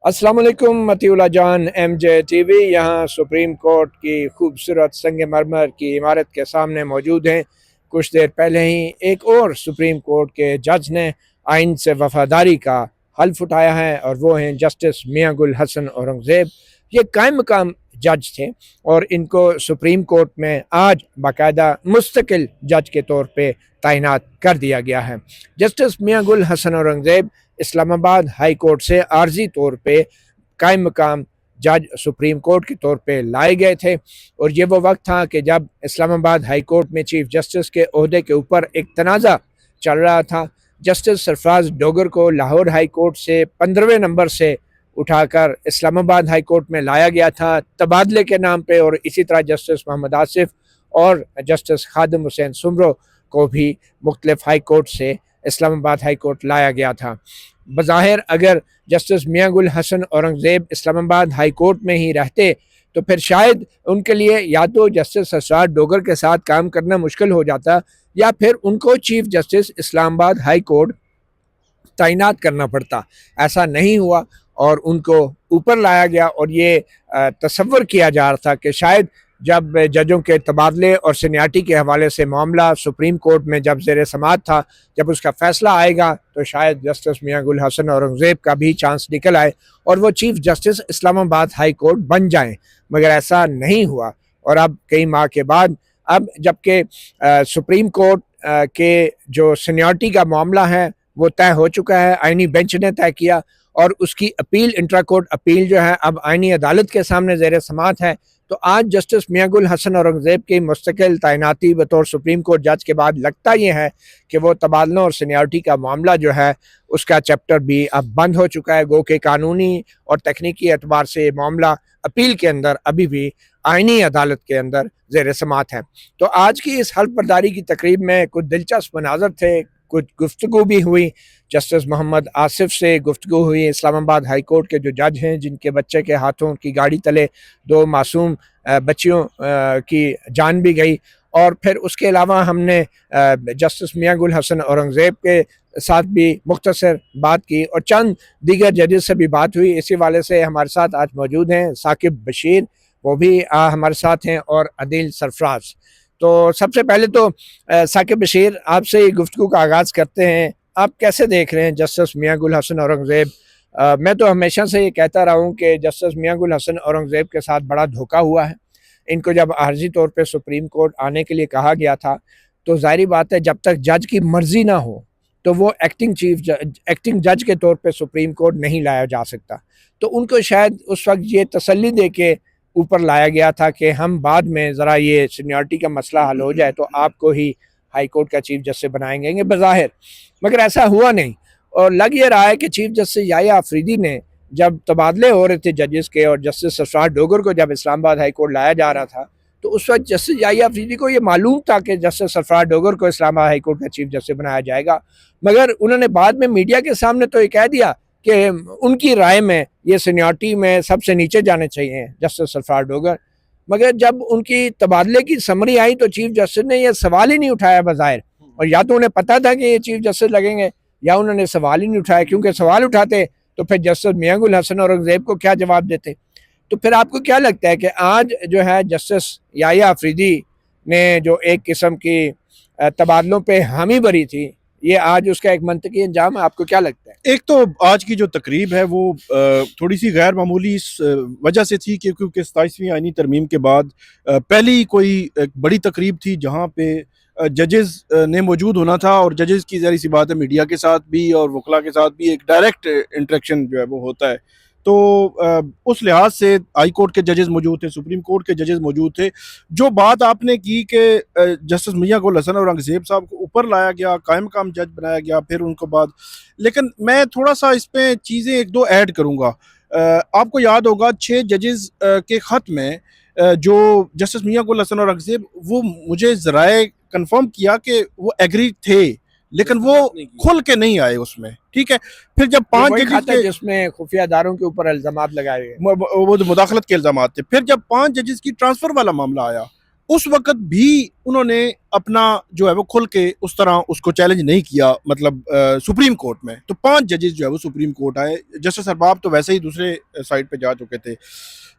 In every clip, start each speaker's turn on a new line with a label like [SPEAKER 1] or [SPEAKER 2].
[SPEAKER 1] अस्सलाम वालेकुम मतीउल्लाह जान एमजे टीवी यहाँ सुप्रीम कोर्ट की खूबसूरत संगमरमर की इमारत के सामने मौजूद हैं। कुछ देर पहले ही एक और सुप्रीम कोर्ट के जज ने आइन से वफादारी का हल्फ उठाया है और वो हैं जस्टिस मियां गुल हसन औरंगज़ेब। ये कायम मकाम जज थे और इनको सुप्रीम कोर्ट में आज बाकायदा मुस्तकिल जज के तौर पे तैनात कर दिया गया है। जस्टिस मियां गुल हसन औरंगज़ेब इस्लामाबाद हाई कोर्ट से आर्जी तौर पे कायम मकाम जज सुप्रीम कोर्ट के तौर पे लाए गए थे और ये वो वक्त था कि जब इस्लामाबाद हाई कोर्ट में चीफ जस्टिस के ओहदे के ऊपर एक तनाज़ा चल रहा था। जस्टिस सरफराज डोगर को लाहौर हाई कोर्ट से 15वें नंबर से उठाकर इस्लामाबाद हाई कोर्ट में लाया गया था तबादले के नाम पे, और इसी तरह जस्टिस मोहम्मद आसिफ और जस्टिस खादिम हुसैन सुमरो को भी मुख्तलिफ हाई कोर्ट से इस्लामाबाद हाई कोर्ट लाया गया था। बज़ाहिर अगर जस्टिस मियां गुल हसन औरंगज़ेब इस्लामाबाद हाई कोर्ट में ही रहते तो फिर शायद उनके लिए या तो जस्टिस सरफराज डोगर के साथ काम करना मुश्किल हो जाता या फिर उनको chief justice Islamabad high court तैनात करना पड़ता। ऐसा नहीं हुआ और उनको ऊपर लाया गया और ये तसव्वुर किया जा रहा था कि शायद जब जजों के तबादले और सीनियरिटी के हवाले से मामला सुप्रीम कोर्ट में जब ज़ेर समाअत था, जब उसका फैसला आएगा तो शायद जस्टिस मियां गुल हसन औरंगज़ेब का भी चांस निकल आए और वो chief justice Islamabad high court बन जाएं, मगर ऐसा नहीं हुआ। और अब कई माह के बाद अब जबकि सुप्रीम कोर्ट के जो सीनियरिटी का मामला है वो तय हो चुका है, आईनी बेंच ने तय किया और उसकी अपील इंट्रा कोर्ट अपील जो है अब आईनी अदालत के सामने ज़ेर समाअत है। तो आज जस्टिस मियां गुल हसन औरंगज़ेब की मुस्तकिल तैनाती बतौर सुप्रीम कोर्ट जज के बाद लगता ये है कि वो तबादलों और सीनियरिटी का मामला जो है उसका चैप्टर भी अब बंद हो चुका है। गो के कानूनी और तकनीकी एतबार से ये मामला अपील के अंदर अभी भी आईनी अदालत के अंदर ज़ेर समाअत है। तो आज की इस हल्फ बर्दारी की तकरीब में कुछ दिलचस्प मनाज़र थे, कुछ गुफ्तगू भी हुई। जस्टिस मोहम्मद आसिफ से गुफ्तगू हुई, इस्लामाबाद हाई कोर्ट के जो जज हैं जिनके बच्चे के हाथों की गाड़ी तले दो मासूम बच्चियों की जान भी गई। और फिर उसके अलावा हमने जस्टिस मियां गुल हसन औरंगज़ेब के साथ भी मुख्तसर बात की और चंद दीगर जजेस से भी बात हुई। इसी वाले से हमारे साथ आज मौजूद हैं साकिब बशीर, वो भी हमारे साथ हैं, और अदील सरफराज। तो सबसे पहले तो साकिब बशीर आपसे गुफ्तगू का आगाज़ करते हैं। आप कैसे देख रहे हैं जस्टिस मियां गुल हसन औरंगज़ेब? मैं तो हमेशा से ये कहता रहा हूँ कि जस्टिस मियां गुल हसन औरंगज़ेब के साथ बड़ा धोखा हुआ है। इनको जब आर्जी तौर पे सुप्रीम कोर्ट आने के लिए कहा गया था तो ज़ाहिर बात है जब तक जज की मर्ज़ी ना हो तो वो एक्टिंग जज के तौर पे सुप्रीम कोर्ट नहीं लाया जा सकता। तो उनको शायद उस वक्त ये तसल्ली दे के ऊपर लाया गया था कि हम बाद में ज़रा ये सीनियरिटी का मसला हल हो जाए तो आपको ही हाई कोर्ट का चीफ जस्टिस बनाएंगे बज़ाहिर, मगर ऐसा हुआ नहीं। और लग ये रहा है कि चीफ जस्टिस याहिया अफरीदी ने जब तबादले हो रहे थे जजेस के और जस्टिस सरफराज डोगर को जब इस्लामाबाद हाई कोर्ट लाया जा रहा था तो उस वक्त जस्टिस याहिया अफरीदी को ये मालूम था कि जस्टिस सरफराज डोगर को इस्लामाबाद हाई कोर्ट का चीफ जस्टिस बनाया जाएगा, मगर उन्होंने बाद में मीडिया के सामने तो ये कह दिया कि उनकी राय में ये सीनियरिटी में सबसे नीचे जाने चाहिए जस्टिस सरफराज डोगर। मगर जब उनकी तबादले की समरी आई तो चीफ जस्टिस ने यह सवाल ही नहीं उठाया बज़ाहिर, और या तो उन्हें पता था कि ये चीफ जस्टिस लगेंगे या उन्होंने सवाल ही नहीं उठाया, क्योंकि सवाल उठाते तो फिर जस्टिस मियां गुल हसन औरंगज़ेब को क्या जवाब देते। तो फिर आपको क्या लगता है कि आज जो है जस्टिस याहिया अफरीदी ने जो एक किस्म की तबादलों पे हामी भरी थी, ये आज उसका एक मंतकी अंजाम है? आपको क्या लगता है?
[SPEAKER 2] एक तो आज की जो तकरीब है वो थोड़ी सी गैर मामूली इस वजह से थी कि क्योंकि 27वीं आईनी तरमीम के बाद पहली कोई एक बड़ी तकरीब थी जहाँ पे जजेस ने मौजूद होना था, और जजेस की ज़ाहिर सी बात है मीडिया के साथ भी और वकला के साथ भी एक डायरेक्ट इंटरेक्शन जो है वो होता है। तो उस लिहाज से हाई कोर्ट के जजेस मौजूद थे, सुप्रीम कोर्ट के जजेस मौजूद थे। जो बात आपने की कि जस्टिस मियां गुल हसन औरंगज़ेब साहब को ऊपर लाया गया, कायम मकाम जज बनाया गया, फिर उनको बाद, लेकिन मैं थोड़ा सा इस पे चीज़ें एक दो ऐड करूँगा। आपको याद होगा 6 जजेस के ख़त में जो जस्टिस मियां गुल हसन औरंगज़ेब, वो मुझे ज़राए कंफर्म किया कि वो एग्री थे, लेकिन वो खुल के नहीं आए उसमें, ठीक है। फिर जब 5 जजेस के
[SPEAKER 1] जिसमें खुफिया इदारों के ऊपर इल्जामात लगाए गए,
[SPEAKER 2] वो जो मुदाखलत के इल्जाम थे, फिर जब 5 जजेस की ट्रांसफर वाला मामला आया उस वक्त भी उन्होंने अपना जो है वो खुल के उस तरह उसको चैलेंज नहीं किया, मतलब सुप्रीम कोर्ट में। तो 5 जजेस जो है वो सुप्रीम कोर्ट आए। जस्टिस अरबाब तो वैसे ही दूसरे साइड पे जा चुके थे।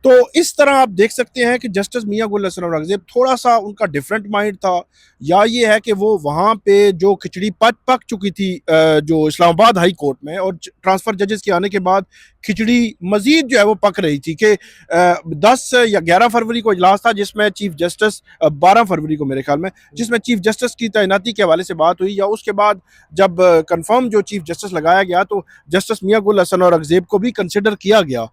[SPEAKER 2] तो इस तरह आप देख सकते हैं कि जस्टिस मियां गुल हसन औरंगजेब थोड़ा सा उनका डिफरेंट माइंड था, या ये है कि वो वहाँ पे जो खिचड़ी पक चुकी थी जो इस्लामाबाद हाई कोर्ट में, और ट्रांसफ़र जजेस के आने के बाद खिचड़ी मजीद जो है वो पक रही थी कि 10 या 11 फरवरी को इजलास था जिसमें चीफ जस्टिस 12 फरवरी को मेरे ख्याल में, जिसमें चीफ जस्टिस की तैनाती के हवाले से बात हुई, या उसके बाद जब कंफर्म जो चीफ जस्टिस लगाया गया तो जस्टिस मियां गुल हसन औरंगजेब को भी कंसिडर किया गया।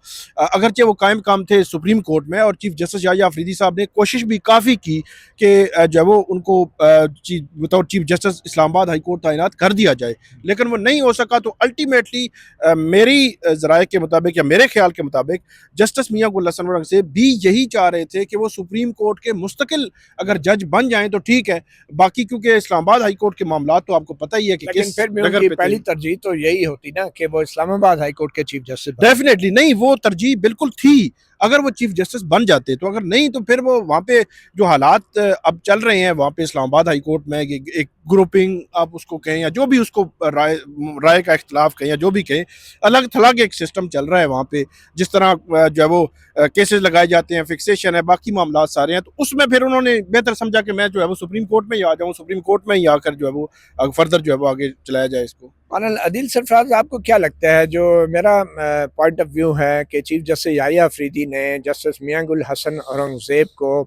[SPEAKER 2] अगरचे वो कायम काम थे सुप्रीम कोर्ट में, और चीफ जस्टिस याहिया अफरीदी साहब ने कोशिश भी काफ़ी की कि जो है वो उनको without chief justice Islamabad high court तैनात कर दिया जाए, लेकिन वो नहीं हो सका। तो अल्टीमेटली मेरी ज़राए के मुताबिक या मेरे ख्याल के मुताबिक जस्टिस मियां गुल हसन औरंगजेब भी यही चाह रहे थे कि वो सुप्रीम कोर्ट के मुस्तकिल अगर जज बन जाएं तो ठीक है, बाकी क्योंकि इस्लामाबाद हाई कोर्ट के मामला तो आपको पता ही है कि
[SPEAKER 1] लेकिन फिर भी उनकी पहली तरजीह तो यही होती ना कि वो इस्लामाबाद हाई कोर्ट के चीफ जस्टिस।
[SPEAKER 2] डेफिनेटली नहीं, वो तरजीह बिल्कुल थी अगर वो चीफ जस्टिस बन जाते, तो अगर नहीं तो फिर वो वहाँ पे जो हालात अब चल रहे हैं वहाँ पे इस्लामाबाद हाई कोर्ट में एक ग्रुपिंग आप उसको कहें या जो भी उसको राय का इख्तलाफ कहें या जो भी कहें, अलग थलग एक सिस्टम चल रहा है वहाँ पे। जिस तरह जो है वो केसेस लगाए जाते हैं, फिक्सेशन है, बाकी मामला सारे हैं, तो उसमें फिर उन्होंने बेहतर समझा कि मैं जो है वो सुप्रीम कोर्ट में ही आ जाऊँ, सुप्रीम कोर्ट में ही आकर जो है वो फर्दर जो है वो आगे चलाया जाए इसको।
[SPEAKER 1] कर्नल अदील सरफराज, आपको क्या लगता है, जो मेरा पॉइंट ऑफ व्यू है कि चीफ जस्टिस याहिया अफरीदी ने जस्टिस मियां गुल हसन औरंगजेब को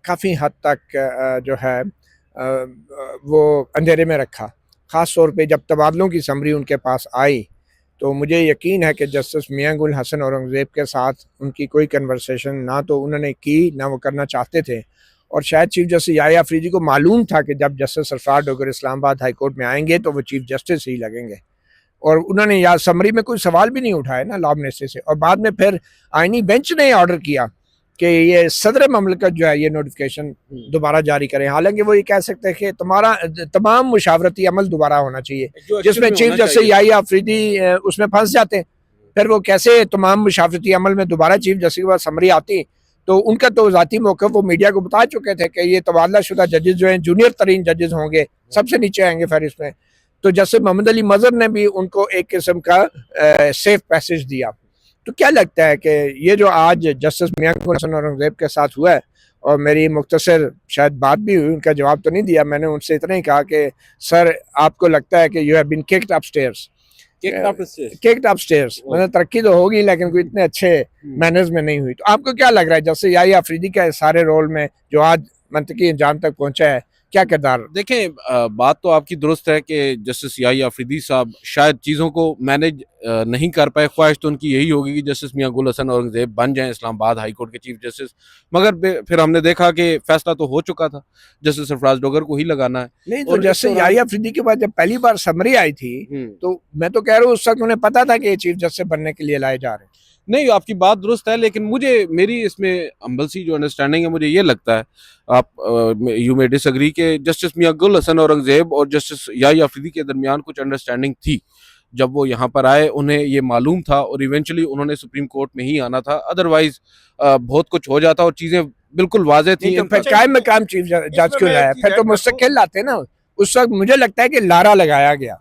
[SPEAKER 1] काफ़ी हद तक जो है वो अंधेरे में रखा, ख़ास तौर पे जब तबादलों की समरी उनके पास आई तो मुझे यकीन है कि जस्टिस मियां गुल हसन औरंगजेब के साथ उनकी कोई कन्वर्सेशन ना तो उन्होंने की ना वो करना चाहते थे, और शायद चीफ जस्टिस याहिया अफरीदी को मालूम था कि जब justice Sarfaraz Dogar Islamabad high court में आएंगे तो वो चीफ जस्टिस ही लगेंगे, और उन्होंने याद समरी में कोई सवाल भी नहीं उठाया ना लॉ मिनिस्ट्री से। और बाद में फिर आईनी बेंच ने ऑर्डर किया कि ये सदर ममलकत जो है ये नोटिफिकेशन दोबारा जारी करें, हालांकि वो ये कह सकते हैं कि तुम्हारा तमाम मुशावरती अमल दोबारा होना चाहिए, जिसमें चीफ जस्टिस याहिया अफरीदी उसमें फंस जाते हैं। फिर वो कैसे तमाम मुशावरती अमल में दोबारा चीफ जस्टिस के बाद समरी आती, तो उनका तो ज़ाती मौक़िफ़ वो मीडिया को बता चुके थे कि ये तबादला शुदा जजेस जो हैं जूनियर तरीन जजेस होंगे, सबसे नीचे आएंगे फहरिस्त में। तो जस्टिस मोहम्मद अली मज़हर ने भी उनको एक किस्म का सेफ पैसेज दिया। तो क्या लगता है कि ये जो आज जस्टिस मियां गुल हसन औरंगजेब के साथ हुआ है, और मेरी मुख्तसर शायद बात भी हुई, उनका जवाब तो नहीं दिया, मैंने उनसे इतना ही कहा कि सर आपको लगता है कि you have been kicked upstairs, kicked upstairs, मतलब तरक्की तो होगी लेकिन कोई इतने अच्छे मैनर्स में नहीं हुई। तो आपको क्या लग रहा है जैसे याहिया अफरीदी का सारे रोल में जो आज मंतकी अंजाम तक पहुंचा है, क्या किरदार?
[SPEAKER 3] देखें, बात तो आपकी दुरुस्त है कि जस्टिस याहिया अफरीदी साहब शायद चीज़ों को मैनेज नहीं कर पाए। ख्वाहिश तो उनकी यही होगी कि जस्टिस मियां गुल हसन औरंगजेब बन जाएं इस्लामाबाद हाई कोर्ट के चीफ जस्टिस, मगर फिर हमने देखा कि फैसला तो हो चुका था, जस्टिस सरफराज डोगर को ही लगाना है।
[SPEAKER 1] नहीं तो जस्टिस याहिया अफरीदी के बाद जब पहली बार समरी आई थी तो मैं तो कह रहा हूँ उस वक्त उन्हें पता था कि ये चीफ जस्टिस बनने के लिए लाए जा रहे हैं।
[SPEAKER 3] नहीं, आपकी बात दुरुस्त है, लेकिन मेरी इसमें अम्बल सी जो अंडरस्टैंडिंग है, मुझे ये लगता है, आप यू मे डिसएग्री, कि जस्टिस मियां गुल हसन औरंगजेब और जस्टिस याहिया अफरीदी के दरमियान कुछ अंडरस्टैंडिंग थी। जब वो यहाँ पर आए उन्हें ये मालूम था, और इवेंचुअली उन्होंने सुप्रीम कोर्ट में ही आना था, अदरवाइज बहुत कुछ हो जाता और चीज़ें बिल्कुल वाज़ेह थी।
[SPEAKER 1] तो फिर कायम मकाम चीफ जज क्यों लाया? फिर तो मुस्तकिल लाते ना। उस वक्त मुझे लगता है कि लारा लगाया गया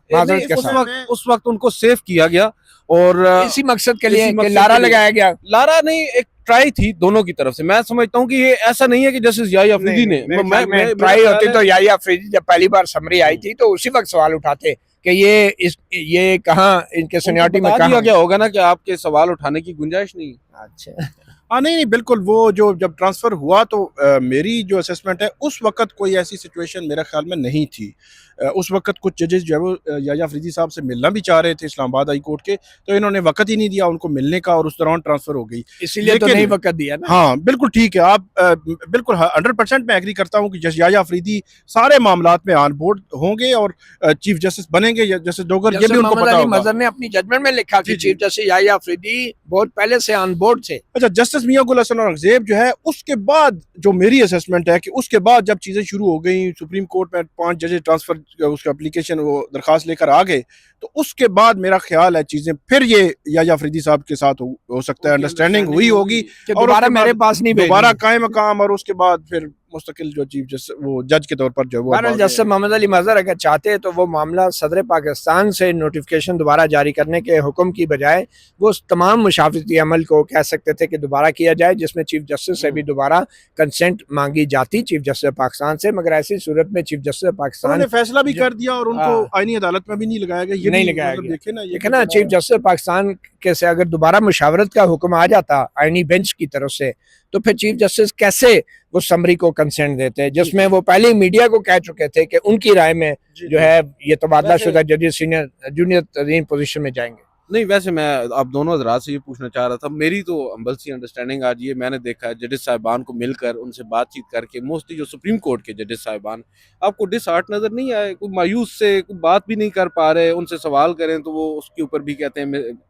[SPEAKER 3] उस वक्त उनको सेफ किया गया, और
[SPEAKER 1] इसी मकसद के लिए कि लारा लगाया गया।
[SPEAKER 3] लारा नहीं, एक ट्राई थी दोनों की तरफ से। मैं समझता हूँ कि ये ऐसा नहीं है कि जस्टिस याहिया अफरीदी ने
[SPEAKER 1] ट्राई होती तो याहिया अफरीदी जब पहली बार समरी आई थी तो उसी वक्त सवाल उठाते कि ये कहाँ इनके सीनियरिटी में कहाँ
[SPEAKER 3] क्या होगा ना कि आपके सवाल उठाने की गुंजाइश नहीं।
[SPEAKER 1] अच्छा
[SPEAKER 2] हाँ, नहीं बिल्कुल, वो जो जब ट्रांसफ़र हुआ तो मेरी जो असेसमेंट है उस वक्त कोई ऐसी सिचुएशन मेरे ख्याल में नहीं थी। उस वक्त कुछ जजेस जो है वो याहिया अफरीदी साहब से मिलना भी चाह रहे थे इस्लामाबाद हाई कोर्ट के, तो इन्होंने वक्त ही नहीं दिया उनको मिलने का, और उस दौरान ट्रांसफ़र हो गई,
[SPEAKER 1] इसीलिए तो नहीं वक्त दिया ना।
[SPEAKER 2] हाँ बिल्कुल ठीक है, आप बिल्कुल 100% मैं एग्री करता हूँ कि जस्टिस याहिया अफरीदी सारे मामलात में ऑन बोर्ड होंगे और चीफ जस्टिस बनेंगे। जस्टिस डोगर ये भी उनको पता होगा।
[SPEAKER 1] मज़हर ने अपनी जजमेंट में लिखा कि चीफ जस्टिस याहिया अफरीदी बहुत पहले से ऑन बोर्ड थे।
[SPEAKER 2] अच्छा, जस्टिस मियां गुल हसन औरंगजेब जो है उसके बाद जो मेरी असेसमेंट है कि उसके बाद जब चीज़ें शुरू हो गई, सुप्रीम कोर्ट में 5 जजेस ट्रांसफ़र उसका एप्लीकेशन वो दरखास्त लेकर आ गए, तो उसके बाद मेरा ख्याल है चीज़ें फिर ये याहिया अफरीदी साहब के साथ हो सकता है अंडरस्टैंडिंग हुई होगी,
[SPEAKER 1] और दोबारा मेरे पास नहीं,
[SPEAKER 2] दोबारा कायम मकाम, और उसके बाद फिर मुस्तकिल जो चीफ जस्टिस वो जज के तौर पर जो है वो
[SPEAKER 1] बहरहाल
[SPEAKER 2] अब आ गए
[SPEAKER 1] जस्टिस मोहम्मद अली मजहर अगर चाहते तो वो मामला सदर पाकिस्तान से नोटिफिकेशन दोबारा जारी करने के हुक्म की बजाय वो उस तमाम मुशावरती अमल को कह सकते थे कि दोबारा किया जाए, जिसमें चीफ जस्टिस से भी दोबारा कंसेंट मांगी जाती चीफ जस्टिस पाकिस्तान से, मगर ऐसी सूरत में चीफ जस्टिस
[SPEAKER 2] उन्होंने
[SPEAKER 1] पाकिस्तान
[SPEAKER 2] फैसला भी कर दिया और उनको
[SPEAKER 1] हाँ।
[SPEAKER 2] आईनी अदालत में भी नहीं लगाया गया, ये
[SPEAKER 1] नहीं
[SPEAKER 2] भी
[SPEAKER 1] लगाया
[SPEAKER 2] मतलब
[SPEAKER 1] गया।
[SPEAKER 2] देखे ना, ये
[SPEAKER 1] देखा ना, चीफ जस्टिस पाकिस्तान के से अगर दोबारा मुशावरत का हुक्म आ जाता आईनी बेंच की तरफ से, तो फिर चीफ जस्टिस कैसे वो समरी को कंसेंट देते, जिसमें वो पहले ही मीडिया को कह चुके थे कि उनकी राय में जो है ये तबादला शुदा जजेस सीनियर जूनियर तरीन पोजीशन में जाएंगे।
[SPEAKER 3] नहीं, वैसे मैं आप दोनों हजरात से ये पूछना चाह रहा था, मेरी तो अम्बल सी अंडरस्टैंडिंग आज ये मैंने देखा है जजेस साहिबान को मिलकर उनसे बातचीत करके, मोस्टली जो सुप्रीम कोर्ट के जजेस साहिबान आपको डिसहार्ट नजर नहीं आए, कोई मायूस से कोई बात भी नहीं कर पा रहे, उनसे सवाल करें तो वो उसके ऊपर भी कहते हैं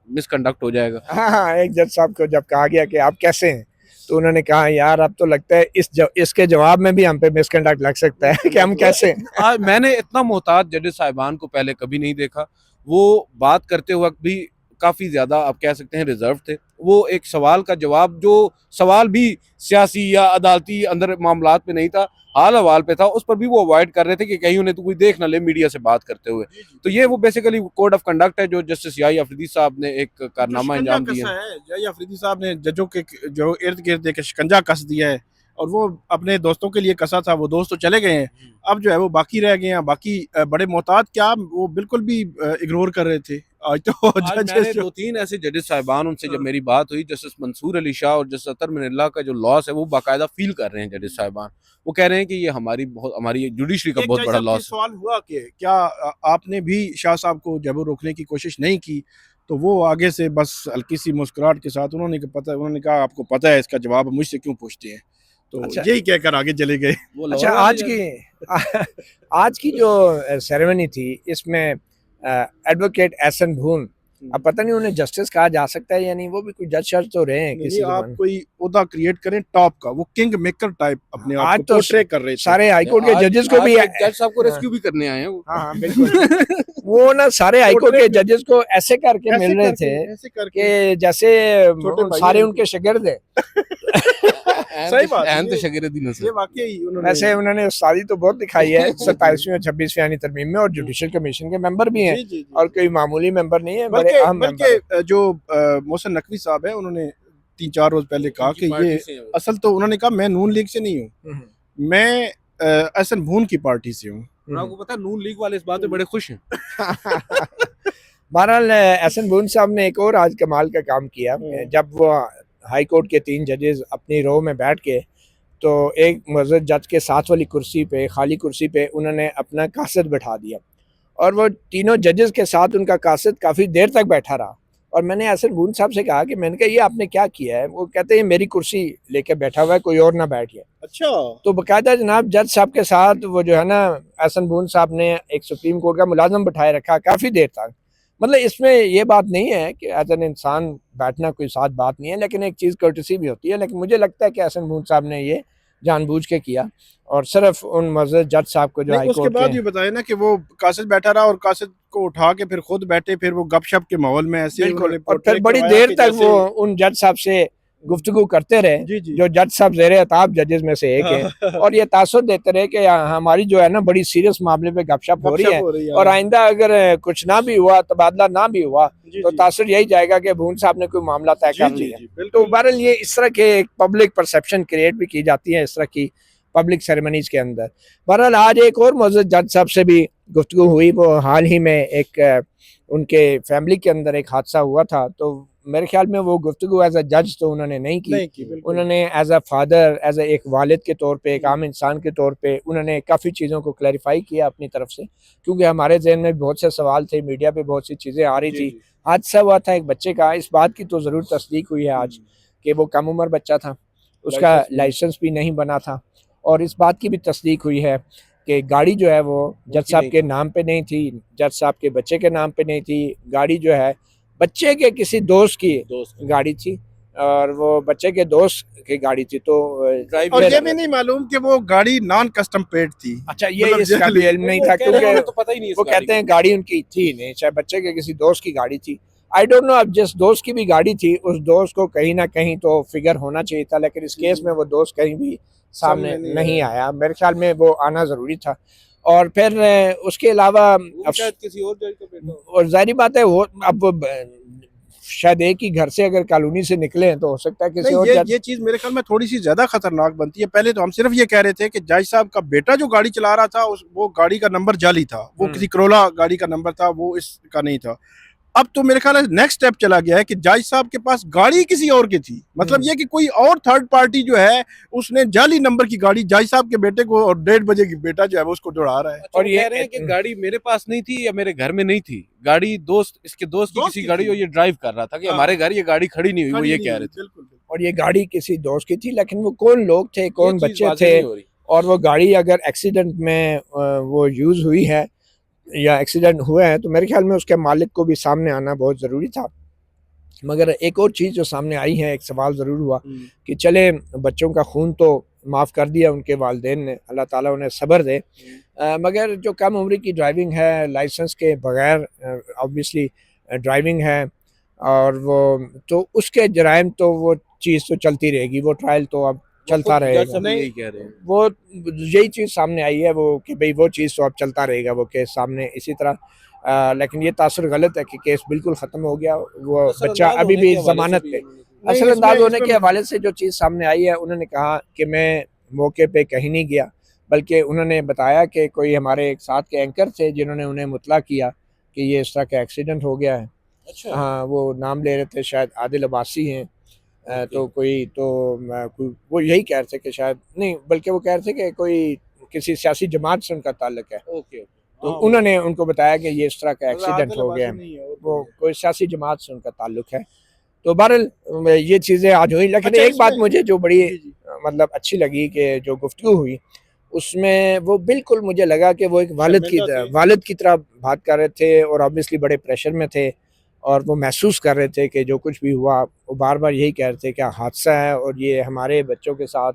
[SPEAKER 3] मिसकंडक्ट हो जाएगा।
[SPEAKER 1] हाँ, एक जज साहब को जब कहा गया कि आप कैसे हैं, तो उन्होंने कहा यार अब तो लगता है इसके जवाब में भी हम पे मिसकंडक्ट लग सकता है कि हम कैसे हैं।
[SPEAKER 3] आज मैंने इतना मोहतात जजेस साहिबान को पहले कभी नहीं देखा, वो बात करते वक्त भी काफ़ी ज़्यादा आप कह सकते हैं रिजर्व थे, वो एक सवाल का जवाब जो सवाल भी सियासी या अदालती अंदर मामलात पे नहीं था, हाल हवाल पे था, उस पर भी वो अवॉइड कर रहे थे कि कहीं उन्हें तो कोई देख ना ले मीडिया से बात करते हुए। तो ये वो बेसिकली कोड ऑफ कंडक्ट है जो जस्टिस याही अफरीदी साहब ने एक कारनामा अंजाम दिया है।
[SPEAKER 2] याही अफरीदी साहब ने जजों के जो इर्द गिर्द एक शिकंजा कस दिया है और वो अपने दोस्तों के लिए कसा था, वो दोस्त तो चले गए हैं, अब जो है वो बाकी रह गए हैं, बाकी बड़े मोहतात क्या वो बिल्कुल भी इग्नोर कर रहे थे। आज तो
[SPEAKER 3] आज मैंने दो तीन ऐसे जजेस साहिबान उनसे जब मेरी बात हुई, जस्टिस मंसूर अली शाह और जस्टिस अतर मिनल्ला का जो लॉस है वो बाकायदा फील कर रहे हैं जजेस साहिबान, वो कह रहे हैं कि ये हमारी जुडिशरी का बहुत बड़ा लॉस है।
[SPEAKER 2] सवाल हुआ कि क्या आपने भी शाह साहब को जब रोकने की कोशिश नहीं की, तो वो आगे से बस हल्की सी मुस्कुराहट के साथ उन्होंने कहा आपको पता है इसका जवाब, मुझसे क्यों पूछते हैं, तो
[SPEAKER 1] अच्छा।
[SPEAKER 2] यही कहकर आगे चले गए।
[SPEAKER 1] अच्छा, आज की जो सेरेमनी थी इसमें एडवोकेट एहसन भून, अब पता नहीं उन्हें जस्टिस कहा जा सकता है या नहीं, वो भी कोई जज शर्ज तो रहे हैं किसी
[SPEAKER 2] आप कोई ओहदा क्रिएट करें टॉप का, वो किंग मेकर टाइप अपने आप
[SPEAKER 1] आज
[SPEAKER 2] को
[SPEAKER 1] तो
[SPEAKER 2] पोर्ट्रे कर रहे थे।
[SPEAKER 1] सारे हाईकोर्ट के जजेस को भी
[SPEAKER 3] जज साहब को रेस्क्यू भी करने आए हैं वो।
[SPEAKER 1] हाँ बिल्कुल वो ना सारे हाईकोर्ट के जजेस को ऐसे करके मिल रहे थे
[SPEAKER 2] ऐसे करके
[SPEAKER 1] कि जैसे सारे उनके शागिर्द है।
[SPEAKER 2] सही बात है,
[SPEAKER 3] एहन तो शगीरदी नस्ल।
[SPEAKER 2] ये वाकई उन्होंने
[SPEAKER 1] वैसे उन्होंने उस्तादी तो बहुत दिखाई है 27वीं और 26वीं यानी तरमीम में, और जुडिशल कमीशन के मेंबर भी हैं,
[SPEAKER 2] जी, जी, जी।
[SPEAKER 1] और कोई मामूली मेंबर नहीं है, बड़े अहम मेंबर हैं।
[SPEAKER 2] बल्कि जो मोहसिन नकवी साहब है उन्होंने 3-4 रोज पहले कहा कि ये असल तो उन्होंने कहा मैं नून लीग से नहीं हूँ, मैं एहसन भून की पार्टी से हूँ।
[SPEAKER 3] आपको पता है नून लीग वाले इस बात पे बड़े खुश हैं।
[SPEAKER 1] बहरहाल एहसन भून साहब ने एक और आज कमाल का काम किया, जब वो हाई कोर्ट के 3 जजेस अपनी रो में बैठ के, तो एक मुअज़्ज़ज़ जज के साथ वाली कुर्सी पे, खाली कुर्सी पे उन्होंने अपना कासिद बैठा दिया, और वो तीनों जजेस के साथ उनका कासिद काफ़ी देर तक बैठा रहा। और मैंने एहसन भून साहब से कहा कि मैंने कहा ये आपने क्या किया है, वो कहते हैं मेरी कुर्सी लेके बैठा हुआ है, कोई और ना बैठ गया।
[SPEAKER 2] अच्छा,
[SPEAKER 1] तो बाकायदा जनाब जज साहब के साथ वो जो है ना एहसन भून साहब ने एक सुप्रीम कोर्ट का मुलाजम बैठाए रखा काफ़ी देर तक। मतलब इसमें ये बात नहीं है कि एज एन इंसान बैठना कोई साथ बात नहीं है, लेकिन एक चीज़ कर्टसी भी होती है। लेकिन मुझे लगता है कि एहसन भून साहब ने ये जानबूझ के किया, और सिर्फ उन मुअज़्ज़ज़ जज साहब को जो हाई
[SPEAKER 2] उसके
[SPEAKER 1] कोर्ट
[SPEAKER 2] बाद
[SPEAKER 1] के
[SPEAKER 2] ये बताया ना कि वो कासिद बैठा रहा और कासिद को उठा के फिर खुद बैठे, फिर वो गपशप के माहौल में ऐसे
[SPEAKER 1] बिल्कुल,
[SPEAKER 2] उन्होंने
[SPEAKER 1] और फिर
[SPEAKER 2] portray
[SPEAKER 1] बड़ी
[SPEAKER 2] करवाया
[SPEAKER 1] देर
[SPEAKER 2] कि
[SPEAKER 1] तक
[SPEAKER 2] जैसे-
[SPEAKER 1] वो उन जज साहब से गुफ्तगू करते रहे,
[SPEAKER 2] जी जी
[SPEAKER 1] जो जज साहब ज़ेरे अताब जजेस में से एक है, और ये तासुर देते रहे कि हमारी जो है ना बड़ी सीरियस मामले पे गपशप हो रही है, और आइंदा अगर कुछ ना भी हुआ, तबादला ना भी हुआ, तो तासुर यही जाएगा कि भून साहब ने कोई मामला तय कर लिया। तो बहरहाल ये इस तरह के एक पब्लिक परसेप्शन क्रिएट भी की जाती है इस तरह की पब्लिक सेरेमनीज के अंदर। बहरहाल आज एक और मुअज़्ज़ज़ जज साहब से भी गुफ्तगू हुई, वो हाल ही में एक उनके फैमिली के अंदर एक हादसा हुआ था, तो मेरे ख्याल में वो गुफ्तगू एज अ जज तो उन्होंने नहीं की, उन्होंने एज अ फादर, एज एक वालिद के तौर पे, एक आम इंसान के तौर पे उन्होंने काफ़ी चीज़ों को क्लैरिफाई किया अपनी तरफ से, क्योंकि हमारे जहन में बहुत से सवाल थे, मीडिया पे बहुत सी चीज़ें आ रही थी। हादसा हुआ था एक बच्चे का, इस बात की तो ज़रूर तस्दीक हुई है आज कि वो कम उम्र बच्चा था, उसका लाइसेंस भी नहीं बना था, और इस बात की भी तस्दीक हुई है कि गाड़ी जो है वो जज साहब के नाम पे नहीं थी, जज साहब के बच्चे के नाम पे नहीं थी, गाड़ी जो है बच्चे के किसी दोस्त की गाड़ी थी, और वो बच्चे के दोस्त की गाड़ी थी। तो
[SPEAKER 2] और ये भी नहीं मालूम कि वो गाड़ी नॉन कस्टम पेड थी।
[SPEAKER 1] अच्छा, ये
[SPEAKER 2] मतलब
[SPEAKER 1] इसका भी इल्म नहीं था, क्योंकि
[SPEAKER 3] तो पता ही नहीं
[SPEAKER 1] वो कहते हैं गाड़ी उनकी थी नहीं, चाहे बच्चे के किसी दोस्त की गाड़ी थी। आई डोंट नो, अब जिस दोस्त की भी गाड़ी थी उस दोस्त को कहीं ना कहीं तो फिगर होना चाहिए था, लेकिन इस केस में वो दोस्त कहीं भी सामने नहीं आया। मेरे ख्याल में वो आना ज़रूरी था। और फिर उसके अलावा
[SPEAKER 3] शायद किसी और जज का बेटा हो।
[SPEAKER 1] और जाहिर बात है वो अब शायद एक ही घर से अगर कॉलोनी से निकले हैं तो हो सकता है किसी
[SPEAKER 2] नहीं,
[SPEAKER 1] और
[SPEAKER 2] ये चीज मेरे ख्याल में थोड़ी सी ज्यादा खतरनाक बनती है। पहले तो हम सिर्फ ये कह रहे थे कि जज साहब का बेटा जो गाड़ी चला रहा था वो गाड़ी का नंबर जाली था, वो किसी करोला गाड़ी का नंबर था, वो इसका नहीं था। अब तो मेरे ख्याल है नेक्स्ट स्टेप चला गया है कि जज साहब के पास गाड़ी किसी और की थी, मतलब ये कि कोई और थर्ड पार्टी जो है उसने जाली नंबर की गाड़ी जज साहब के बेटे को और 1:30 बजे की बेटा जो है वो उसको दौड़ा रहा है।
[SPEAKER 3] और ये कह रहे हैं कि गाड़ी मेरे पास नहीं थी या मेरे घर में नहीं थी, गाड़ी इसके दोस्त की किसी गाड़ी और ये ड्राइव कर रहा था कि हमारे घर ये गाड़ी खड़ी नहीं हुई, वो ये कह रहे थे।
[SPEAKER 2] बिल्कुल।
[SPEAKER 1] और ये गाड़ी किसी दोस्त की थी, लेकिन वो कौन लोग थे, कौन बच्चे थे, और वो गाड़ी अगर एक्सीडेंट में वो यूज हुई है या एक्सीडेंट हुआ है तो मेरे ख्याल में उसके मालिक को भी सामने आना बहुत ज़रूरी था। मगर एक और चीज़ जो सामने आई है, एक सवाल ज़रूर हुआ कि चले बच्चों का खून तो माफ़ कर दिया उनके वालिदैन ने, अल्लाह ताला उन्हें सब्र दे, मगर जो कम उम्र की ड्राइविंग है, लाइसेंस के बगैर ऑब्वियसली ड्राइविंग है, और वो तो उसके जराइम तो वो चीज़ तो चलती रहेगी, वो ट्रायल तो अब चलता रहेगा।
[SPEAKER 3] यही कह रहे हैं
[SPEAKER 1] वो यही चीज़ सामने आई है वो कि भाई वो चीज़ तो अब चलता रहेगा वो केस सामने इसी तरह। लेकिन ये तासुर गलत है कि केस बिल्कुल ख़त्म हो गया, वो बच्चा अभी भी ज़मानत पे। असल अंदाज होने के हवाले से जो चीज़ सामने आई है, उन्होंने कहा कि मैं मौके पे कहीं नहीं गया, बल्कि उन्होंने बताया कि कोई हमारे एक साथ के एंकर थे जिन्होंने उन्हें मुतला किया कि ये इस तरह का एक्सीडेंट हो गया है।
[SPEAKER 3] अच्छा।
[SPEAKER 1] हाँ, वो नाम ले रहे थे, शायद आदिल अब्बासी हैं। तो वो यही कह रहे थे कि शायद नहीं, बल्कि वो कह रहे थे कि कोई किसी सियासी जमात से उनका ताल्लुक है।
[SPEAKER 3] ओके।
[SPEAKER 1] तो उन्होंने उनको बताया कि ये इस तरह का एक्सीडेंट हो गया है, वो कोई सियासी जमात से उनका ताल्लुक है। तो बहरहाल ये चीज़ें आज हुई, लेकिन एक बात मुझे जो बड़ी मतलब अच्छी लगी कि जो गुफ्तगू हुई उसमें वो बिल्कुल मुझे लगा कि वो एक वालिद की तरह बात कर रहे थे, और ऑब्वियसली बड़े प्रेशर में थे, और वो महसूस कर रहे थे कि जो कुछ भी हुआ वो बार बार यही कह रहे थे कि हादसा है और ये हमारे बच्चों के साथ,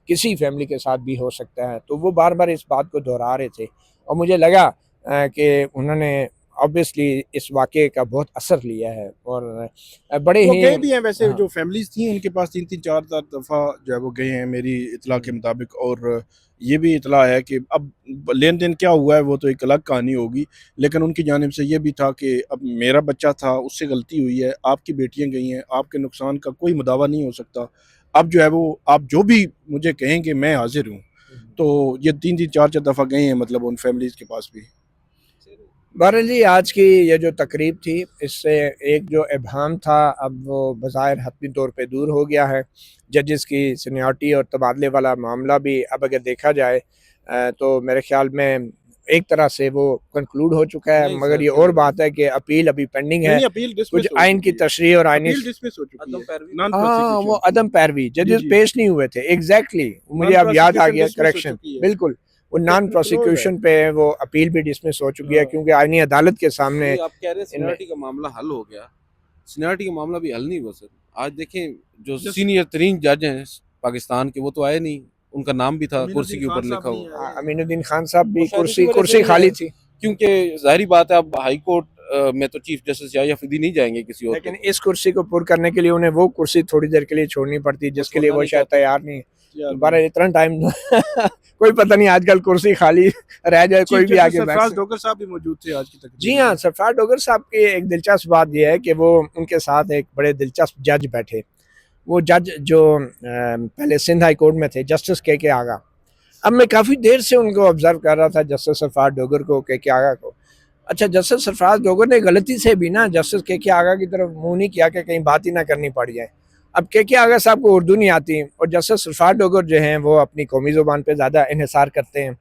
[SPEAKER 1] किसी फैमिली के साथ भी हो सकता है। तो वो बार बार इस बात को दोहरा रहे थे, और मुझे लगा कि उन्होंने ऑब्वियसली इस वाक़े का बहुत असर लिया है, और बड़े
[SPEAKER 2] वो
[SPEAKER 1] ही
[SPEAKER 2] गए भी हैं वैसे।
[SPEAKER 1] हाँ।
[SPEAKER 2] जो फैमिलीज थी उनके पास 3-3 4-4 दफ़ा जो है वो गए हैं मेरी इतला के मुताबिक, और ये भी इतला है कि अब लेन देन क्या हुआ है वो तो एक अलग कहानी होगी, लेकिन उनकी जानिब से ये भी था कि अब मेरा बच्चा था, उससे गलती हुई है, आपकी बेटियां गई हैं, आपके नुकसान का कोई मुदावा नहीं हो सकता, अब जो है वो आप जो भी मुझे कहेंगे मैं हाजिर हूँ। तो ये 3-3 4-4 दफ़ा गए हैं मतलब उन फैमिलीज के पास भी।
[SPEAKER 1] बहरहाल जी, आज की ये जो तकरीब थी, इससे एक जो इब्हाम था अब वो बज़ाहिर हतमी तौर पे दूर हो गया है। जजेस की सीनियरिटी और तबादले वाला मामला भी अब अगर देखा जाए तो मेरे ख्याल में एक तरह से वो कंक्लूड हो चुका है, मगर ये और बात है कि अपील अभी पेंडिंग है, कुछ आइन की तशरीह और आइनी हाँ, वो अदम पैरवी जजेस पेश नहीं हुए थे। एग्जैक्टली, मुझे अब याद आ गया, करेक्शन, बिल्कुल, वो नॉन प्रोसिक्यूशन पे वो अपील भी डिसमिस हो चुकी है, क्योंकि आईनी अदालत के सामने
[SPEAKER 3] आप कह रहे हैं सीनियरिटी का मामला हल हो गया, सीनियरिटी का मामला भी हल नहीं हुआ सर। आज देखें जो सीनियर तरीन जज हैं पाकिस्तान के वो तो आए नहीं, उनका नाम भी था कुर्सी के ऊपर लिखा हुआ,
[SPEAKER 1] अमीनुद्दीन खान साहब भी कुर्सी खाली थी,
[SPEAKER 3] क्योंकि जाहिर बात है अब हाई कोर्ट में तो चीफ जस्टिस याहिया अफरीदी नहीं जाएंगे किसी और,
[SPEAKER 1] लेकिन इस कुर्सी को पुर करने के लिए उन्हें वो कुर्सी थोड़ी देर के लिए छोड़नी पड़ती, जिसके लिए वो शायद तैयार नहीं है। बारह इतना टाइम कोई पता नहीं आजकल कुर्सी खाली रह जाए, कोई भी आगे
[SPEAKER 2] सरफराज डोगर साहब भी मौजूद थे आज की तकरीब।
[SPEAKER 1] जी हाँ, सरफराज डोगर साहब की एक दिलचस्प बात यह है कि वो उनके साथ एक बड़े दिलचस्प जज बैठे। वो जज जो पहले सिंध हाई कोर्ट में थे, जस्टिस के आगा। अब मैं काफ़ी देर से उनको ऑब्जर्व कर रहा था, जस्टिस सरफराज डोगर को, के आगा को। अच्छा, जस्टिस सरफराज डोगर ने गलती से भी ना जस्टिस के आगा की तरफ मुंह नहीं किया कि कहीं बात ही ना करनी पड़ जाए। अब के आगा साहब को उर्दू नहीं आती, और जस्टिस सरफराज डोगर जो हैं वो अपनी कौमी ज़ुबान पे ज़्यादा इन्हिसार करते हैं।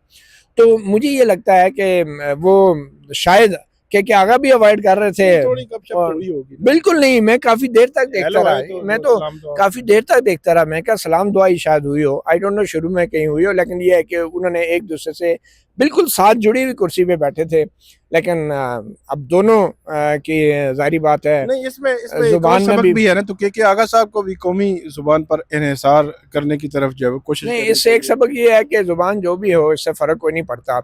[SPEAKER 1] तो मुझे ये लगता है कि वो शायद के आगा भी अवॉइड कर रहे थे, और बिल्कुल नहीं, मैं काफ़ी देर तक देखता रहा, मैं तो काफ़ी देर तक देखता रहा, मैं क्या सलाम दुआ ही शायद हुई हो, आई डोंट नो शुरू में कहीं हुई हो, लेकिन ये है कि उन्होंने एक दूसरे से बिल्कुल साथ जुड़ी हुई कुर्सी पे बैठे थे। लेकिन अब दोनों की जाहिर बात है
[SPEAKER 2] नहीं, इसमें जुबान में भी है ना, तो के आगा साहब को भी कौमी जुबान पर इन्हिसार करने की तरफ जो है कोशिश
[SPEAKER 1] नहीं, इससे एक सबक ये है कि जुबान जो भी हो इससे फ़र्क कोई नहीं पड़ता।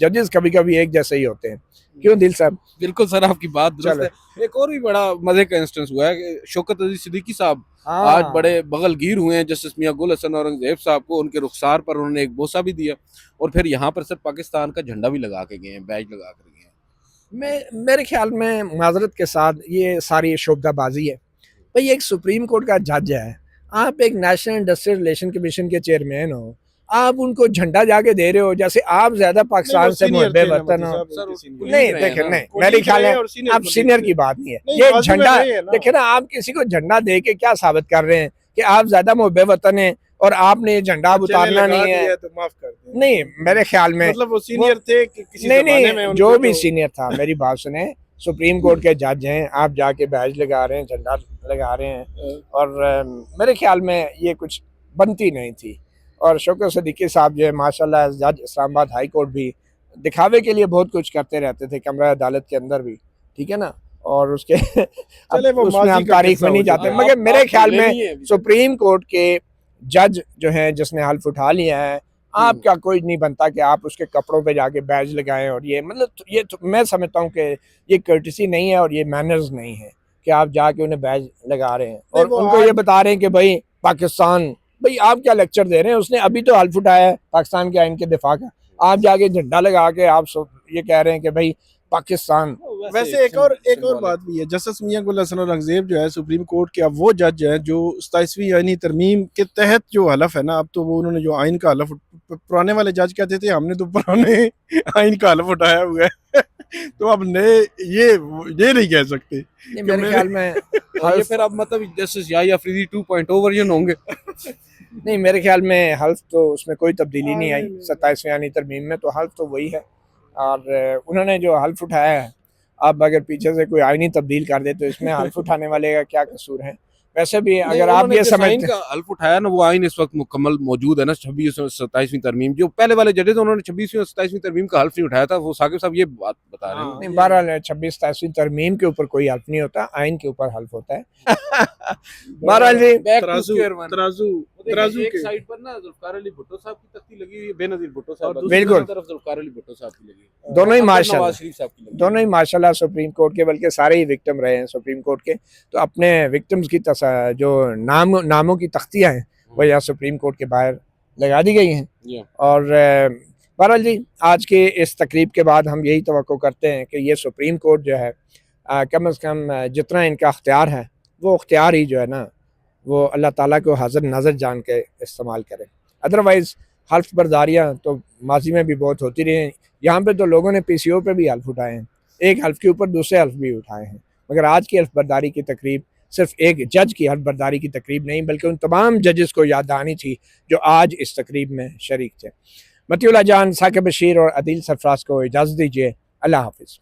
[SPEAKER 1] जजेस कभी कभी एक जैसे ही होते हैं, क्यों दिल साहब?
[SPEAKER 3] बिल्कुल सर, आपकी बात दुरुस्त
[SPEAKER 1] चलो।
[SPEAKER 3] है। एक और भी बड़ा मजे का इंस्टेंस हुआ है कि शौकत अजीज सिद्दीकी साहब
[SPEAKER 1] हाँ।
[SPEAKER 3] आज बड़े बगलगीर हुए हैं जस्टिस मियां गुल हसन औरंगजेब साहब को, उनके रुखसार पर उन्होंने एक बोसा भी दिया और फिर यहाँ पर सर पाकिस्तान का झंडा भी लगा के गए हैं, बैज लगा कर गए हैं।
[SPEAKER 1] मेरे ख्याल में माजरत के साथ ये सारी शोबदाबाजी है। भाई एक सुप्रीम कोर्ट का जज है, आप एक नेशनल इंडस्ट्रियल रिलेशन कमीशन के चेयरमैन हो, आप उनको झंडा जाके दे रहे हो जैसे आप ज्यादा पाकिस्तान से मुहब्बे वतन हो। नहीं देखे, नहीं मेरे ख्याल है आप सीनियर की बात नहीं है ये झंडा। देखे ना, आप किसी को झंडा दे के क्या साबित कर रहे हैं कि आप ज्यादा मुहब्बे वतन है और आपने ये झंडा अब उतारना नहीं है?
[SPEAKER 2] तो माफ कर दें।
[SPEAKER 1] नहीं मेरे ख्याल में
[SPEAKER 2] मतलब वो सीनियर थे कि किसी
[SPEAKER 1] नहीं
[SPEAKER 2] ज़माने में
[SPEAKER 1] नहीं,
[SPEAKER 2] उनको
[SPEAKER 1] जो भी
[SPEAKER 2] तो-
[SPEAKER 1] सीनियर था, मेरी बात सुने, सुप्रीम कोर्ट के जज हैं, आप जाके बैज लगा रहे हैं, झंडा लगा रहे हैं, और मेरे ख्याल में ये कुछ बनती नहीं थी। और शौकत सिद्दीकी साहब जो है माशाल्लाह जज इस्लामाबाद हाई कोर्ट भी दिखावे के लिए बहुत कुछ करते रहते थे कमरा अदालत के अंदर भी, ठीक है ना, और उसके
[SPEAKER 2] चले वो
[SPEAKER 1] उसमें
[SPEAKER 2] माजी
[SPEAKER 1] हम
[SPEAKER 2] का
[SPEAKER 1] तारीख
[SPEAKER 2] किस्सा
[SPEAKER 1] में नहीं
[SPEAKER 2] हो
[SPEAKER 1] जाते,
[SPEAKER 2] चुका।
[SPEAKER 1] मगर मेरे
[SPEAKER 3] आप
[SPEAKER 1] ख्याल
[SPEAKER 3] लेनी
[SPEAKER 1] में
[SPEAKER 3] है अभी।
[SPEAKER 1] सुप्रीम कोर्ट के जज जो है जिसने हल्फ उठा लिया है, आपका कोई नहीं बनता कि आप उसके कपड़ों पे जाके बैज लगाएं। और ये मतलब ये तो मैं समझता हूँ कि ये कर्टिसी नहीं है और ये मैनर्स नहीं है कि आप जाके उन्हें बैज लगा रहे हैं और
[SPEAKER 2] नहीं, वो
[SPEAKER 1] उनको ये बता रहे हैं कि भाई पाकिस्तान, भाई आप क्या लेक्चर दे रहे हैं? उसने अभी तो हल्फ उठाया है पाकिस्तान के आइन के दिफा का, आप जाके झंडा लगा के आप ये कह रहे हैं कि भाई पाकिस्तान।
[SPEAKER 2] वैसे एक और बात भी है, जस्टिस मियां गुल हसन औरंगजेब जो है सुप्रीम कोर्ट के अब वो जज हैं जो 27वीं आईनी तरमीम के तहत जो हलफ है ना, अब तो वो उन्होंने जो आइन का हलफ, पुराने वाले जज कहते थे हमने तो पुराने आइन का हलफ उठाया हुआ है तो अब नए ये नहीं कह सकते।
[SPEAKER 1] ये मेरे ख्याल में
[SPEAKER 3] और ये फिर अब मतलब जस्टिस याहिया अफरीदी 2.0 वर्जन होंगे।
[SPEAKER 1] नहीं, मेरे ख्याल में हल्फ तो उसमें कोई तब्दीली नहीं आई 27वीं आईनी तरमीम में, तो हल्फ तो वही है। और उन्होंने जो हल्फ उठाया है, अब अगर पीछे से कोई आईनी तब्दील कर दे तो इसमें हल्फ उठाने वाले का क्या कसूर है? वैसे भी अगर आप ये
[SPEAKER 3] आइन
[SPEAKER 1] समझते
[SPEAKER 3] का हल्फ उठाया ना, वो आइन इस वक्त मुकम्मल मौजूद है ना, 26 और 27वीं तरमीम। जो पहले वाले जजेस उन्होंने 26वीं और 27वीं तरमीम का हल्फ नहीं उठाया था, वो साकिब साहब ये बात बता रहे हैं।
[SPEAKER 1] नहीं, बहरहाल 26-27वीं तरमीम के ऊपर कोई हल्फ नहीं होता, आइन के ऊपर हल्फ होता है। बहरहाल जी,
[SPEAKER 2] तराजू
[SPEAKER 3] एक
[SPEAKER 2] के
[SPEAKER 3] साइड पर ना जुल्फकार अली भुट्टो साहब की तख्ती लगी हुई है, बेनजीर भुट्टो साहब,
[SPEAKER 2] और
[SPEAKER 3] दूसरी
[SPEAKER 1] बिल्कुल।
[SPEAKER 3] तरफ जुल्फकार अली भुट्टो साहब की लगी है।
[SPEAKER 1] दोनों ही
[SPEAKER 3] अंदर
[SPEAKER 1] माशाल्लाह,
[SPEAKER 3] नवाज शरीफ साहब की लगी है।
[SPEAKER 1] दोनों ही माशाल्लाह सुप्रीम कोर्ट के, बल्कि सारे ही विक्टिम रहे हैं सुप्रीम कोर्ट के, तो अपने विक्टिम्स की जो नामों की तख्तियां हैं वो यहाँ सुप्रीम कोर्ट के बाहर लगा दी गई हैं। और बहरहाल जी, आज के इस तकरीब के बाद हम यही तवक्को करते हैं कि ये सुप्रीम कोर्ट जो है कम से कम जितना इनका अख्तियार है वो अख्तियार ही जो है ना वो अल्लाह ताला को हाजिर नज़र जान के इस्तेमाल करें। अदरवाइज़ हल्फ बर्दारियाँ तो माजी में भी बहुत होती रही हैं। यहाँ पे तो लोगों ने PCO पे भी हल्फ उठाए हैं, एक हल्फ के ऊपर दूसरे हल्फ भी उठाए हैं, मगर आज की हल्फ बर्दारी की तकरीब सिर्फ एक जज की हल्फ बर्दारी की तकरीब नहीं, बल्कि उन तमाम जजेस को याद आनी थी जो आज इस तकरीब में शरीक थे। मतीउल्लाह जान, साकिब बशीर और अदील सरफराज को इजाज़त दीजिए। अल्लाह हाफिज़।